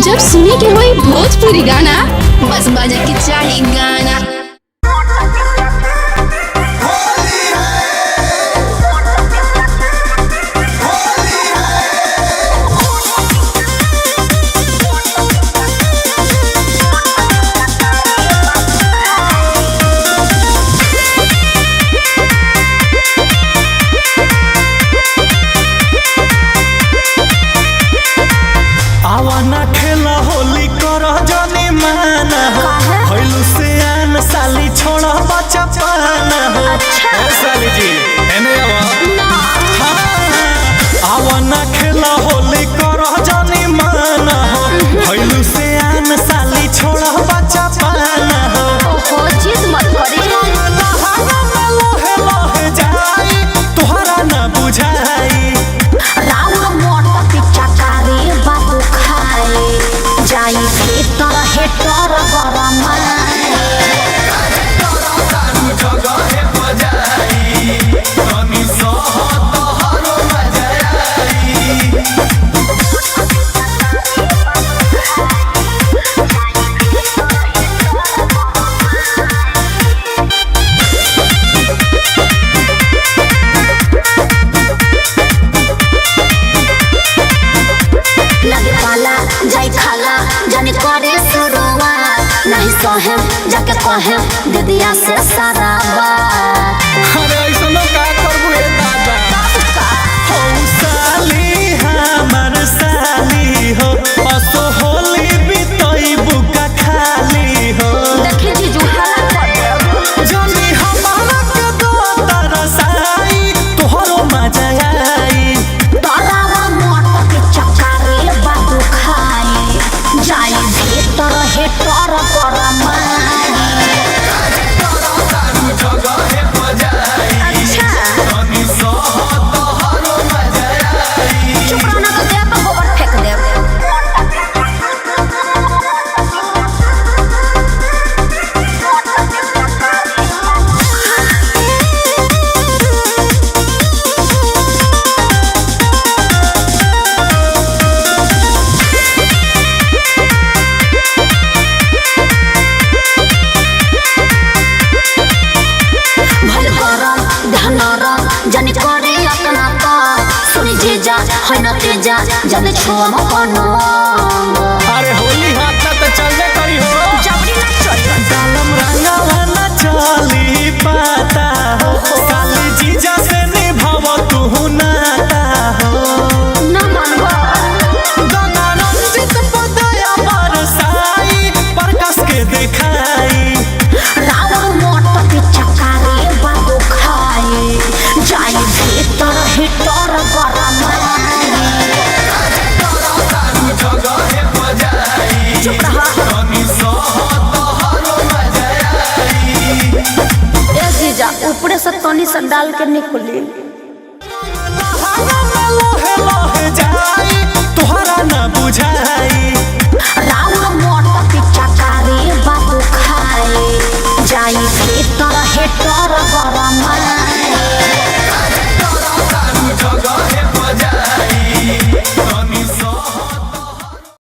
जब सुने के होई भोजपुरी गाना, बस बजे के चाही गाना। आवाना खेला होली कर जाने माना हो भइलु से आन साली छोड़ा बच्चा पाना हो। ए साली जी एने आवाना खेला होली कर जाने माना हो भइलु से आन साली छोड़ा बच्चा पाना हो। ओहो जिद मत करी लहे लहे जाई तोहरा ना बुझाई राउर मोट पिच्चा कारी बाबू खाए जाई भीतर हेटर गरम लगे पाला जाई खाला जाने करे सुरुआ नहीं सहे जाके कहे दीदिया से सारा बात। अरे ऐसनो का करबू ए दादा हो साली हमर साली हो असो होली बितई बुका खाली हो। देखी जीजू हाला कर जनी हमारा के दो तरसाई तोहरो मजा आई तोरा मोट पिच्चा कारी बाबू खाए जाई भीतर हेटर गरम चुप रहना तो देह पर गोबर फेंक दे। भल गरम ध्यान रम जाने करे अपना का सुनी जीजा है न तेजा जाने छुआ मकनो अरे होली हाथ ना तो चलबे करी हो जबरी ना चली डालम रंगावा ना चली पाता हो साली जीजा से निभाव तू नाता हो। न मनवा गंगा रंजित पदया बरसाई प्रकाश के दिखाई रावण मोट पिच्चा कारी बाबू खाए जाई भीतर हेटर गरम चुप रहा ए जीजा ऊपरे से तनी से डाल के निकली लहे